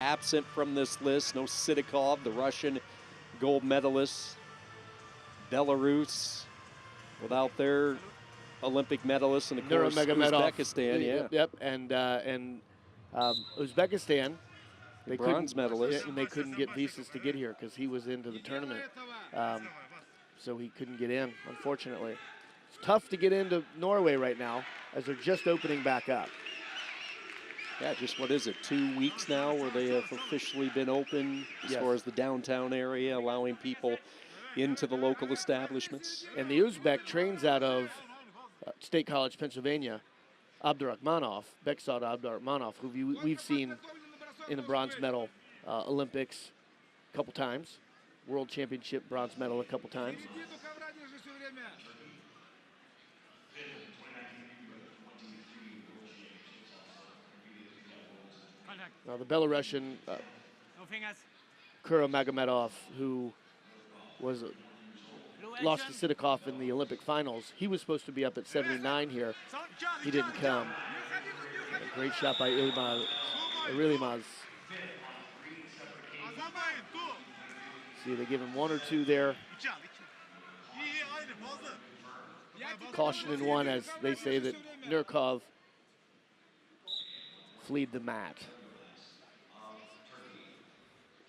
Absent from this list, no Sidikov, the Russian gold medalist. Belarus without their Olympic medalist, and of course Uzbekistan, Yep. And Uzbekistan, they bronze medalist, and they couldn't get visas to get here because he was into the tournament, so he couldn't get in. Unfortunately, it's tough to get into Norway right now as they're just opening back up. Yeah, just what is it, 2 weeks now where they have officially been open as far as the downtown area, allowing people into the local establishments. And the Uzbek trains out of State College, Pennsylvania, Abdurakhmanov, Beksad Abdurakhmanov, who we've seen in the bronze medal Olympics a couple times, World Championship bronze medal a couple times. Now the Belarusian Kura Magomedov, who was lost to Sidikov in the Olympic finals. He was supposed to be up at 79 here. He didn't come. A great shot by ERYILMAZ. See, they give him 1 or 2 there. Caution in 1, as they say that NURYKAU fleed the mat.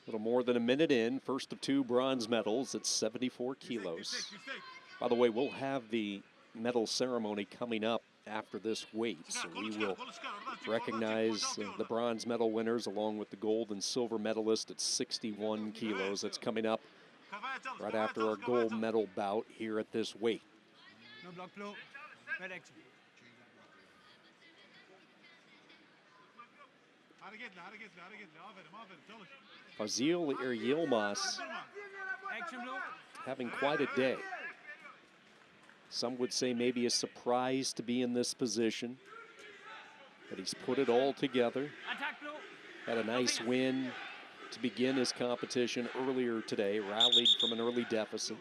A little more than a minute in, first of 2 bronze medals at 74 kilos. By the way, we'll have the medal ceremony coming up after this weight, so we will recognize the bronze medal winners along with the gold and silver medalist at 61 kilos. That's coming up right after our gold medal bout here at this weight. Fazil ERYILMAZ having quite a day. Some would say maybe a surprise to be in this position, but he's put it all together. Had a nice win to begin his competition earlier today, rallied from an early deficit.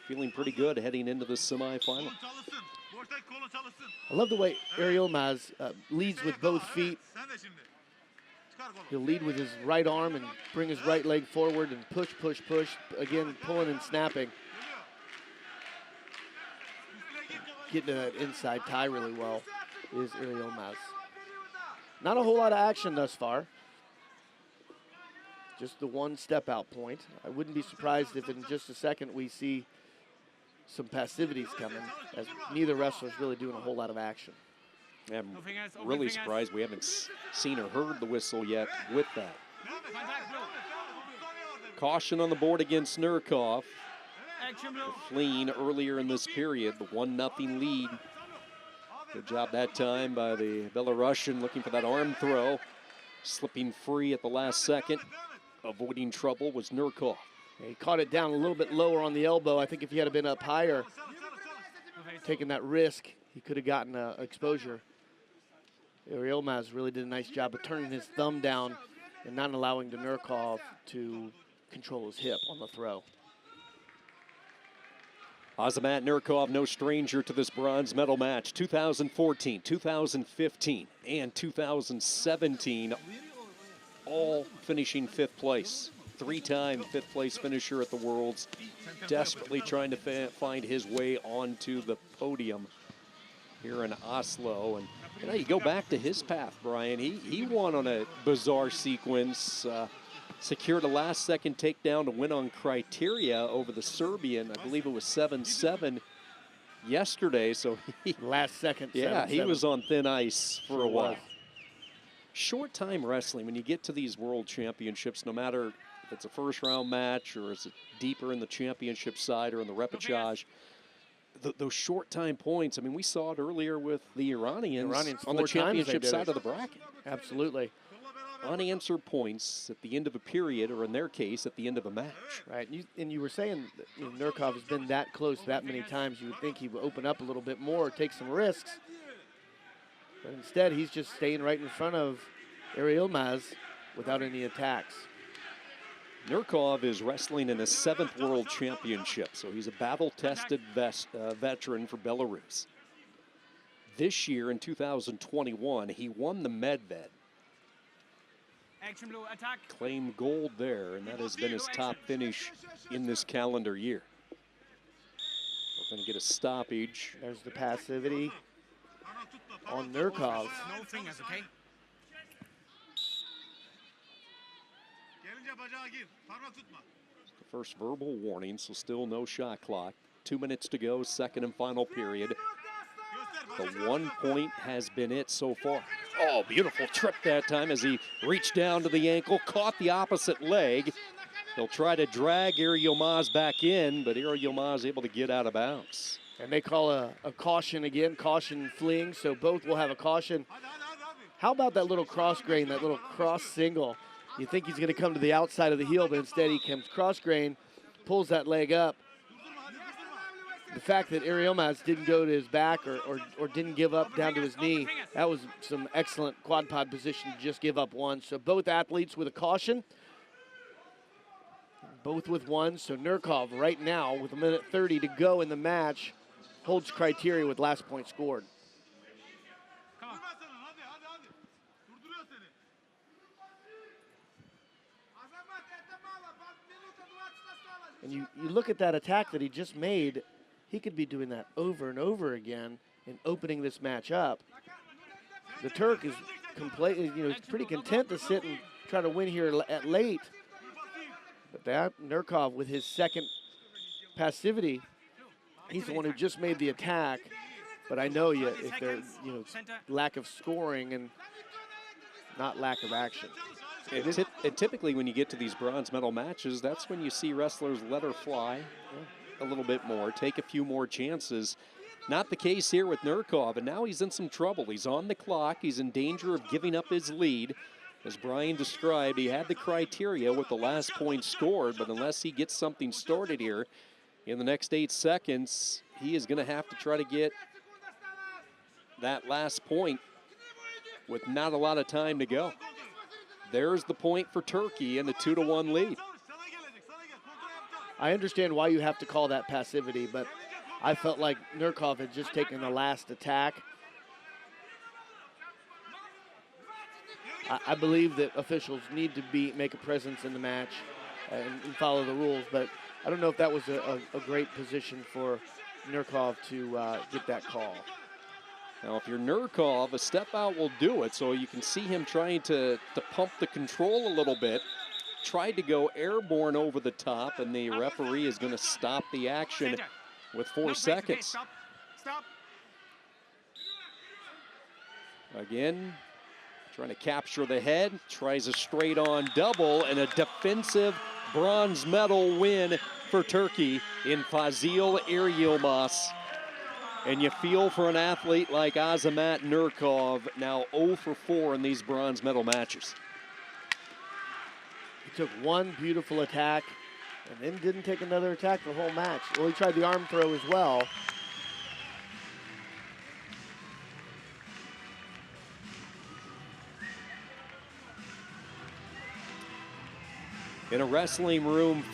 Feeling pretty good heading into the semifinal. I love the way ERYILMAZ leads with both feet. He'll lead with his right arm and bring his right leg forward and push, push, push. Again, pulling and snapping. Getting to that inside tie really well is ERYILMAZ. Not a whole lot of action thus far. Just the 1 step out point. I wouldn't be surprised if in just a second we see some passivities coming, as neither wrestler's really doing a whole lot of action. I'm really surprised we haven't seen or heard the whistle yet with that. Caution on the board against NURYKAU. Fleeing earlier in this period, the 1-0 lead. Good job that time by the Belarusian, looking for that arm throw. Slipping free at the last second. Avoiding trouble was NURYKAU. He caught it down a little bit lower on the elbow. I think if he had been up higher, taking that risk, he could have gotten exposure. ERYILMAZ really did a nice job of turning his thumb down and not allowing the NURYKAU to control his hip on the throw. Azamat NURYKAU, no stranger to this bronze medal match. 2014, 2015, and 2017, all finishing 5th place. 3-time 5th place finisher at the Worlds, desperately trying to find his way onto the podium here in Oslo. And you know, you go back to his path, Brian. He won on a bizarre sequence, secured a last-second takedown to win on criteria over the Serbian. I believe it was 7-7 yesterday. So last second. Yeah, 7-7. He was on thin ice for a while. Short time wrestling, when you get to these world championships, no matter if it's a first-round match or is it deeper in the championship side or in the repechage, those short time points, I mean, we saw it earlier with the Iranians on the championship side of the bracket. Absolutely. Unanswered points at the end of a period, or in their case, at the end of a match. Right, and you were saying that, you know, NURYKAU has been that close that many times. You would think he would open up a little bit more, take some risks. But instead, he's just staying right in front of ERYILMAZ without any attacks. NURYKAU is wrestling in his 7th World Championship, so he's a battle-tested veteran for Belarus. This year, in 2021, he won the Medved. claim gold there, and that has been his top finish in this calendar year. We're going to get a stoppage. There's the passivity on NURYKAU. No fingers, okay? The first verbal warning, so still no shot clock. 2 minutes to go, second and final period. The 1 point has been it so far. Oh, beautiful trip that time as he reached down to the ankle, caught the opposite leg. He'll try to drag ERYILMAZ back in, but ERYILMAZ able to get out of bounds. And they call a caution again, caution fleeing, so both will have a caution. How about that little cross grain, that little cross single? You think he's going to come to the outside of the heel, but instead he comes cross grain, pulls that leg up. The fact that ERYILMAZ didn't go to his back or didn't give up down to his knee, that was some excellent quad pod position to just give up one. So both athletes with a caution, both with one. So NURYKAU right now with 1:30 to go in the match holds criteria with last point scored. And you look at that attack that he just made, he could be doing that over and over again and opening this match up. The Turk is pretty content to sit and try to win here at late. But that NURYKAU with his second passivity, he's the one who just made the attack. But I know if there's lack of scoring and not lack of action. And typically when you get to these bronze medal matches, that's when you see wrestlers let her fly a little bit more, take a few more chances. Not the case here with NURYKAU, but now he's in some trouble. He's on the clock. He's in danger of giving up his lead. As Brian described, he had the criteria with the last point scored, but unless he gets something started here in the next 8 seconds, he is going to have to try to get that last point with not a lot of time to go. There's the point for Turkey and the 2-1 lead. I understand why you have to call that passivity, but I felt like NURYKAU had just taken the last attack. I believe that officials need to make a presence in the match and follow the rules, but I don't know if that was a great position for NURYKAU to get that call. Now, if you're NURYKAU, a step out will do it, so you can see him trying to pump the control a little bit. Tried to go airborne over the top, and the referee is going to stop the action with 4 seconds. Stop. Again, trying to capture the head, tries a straight-on double, and a defensive bronze medal win for Turkey in Fazil ERYILMAZ. And you feel for an athlete like Azamat NURYKAU, now 0 for 4 in these bronze medal matches. He took one beautiful attack and then didn't take another attack the whole match. Well, he tried the arm throw as well. In a wrestling room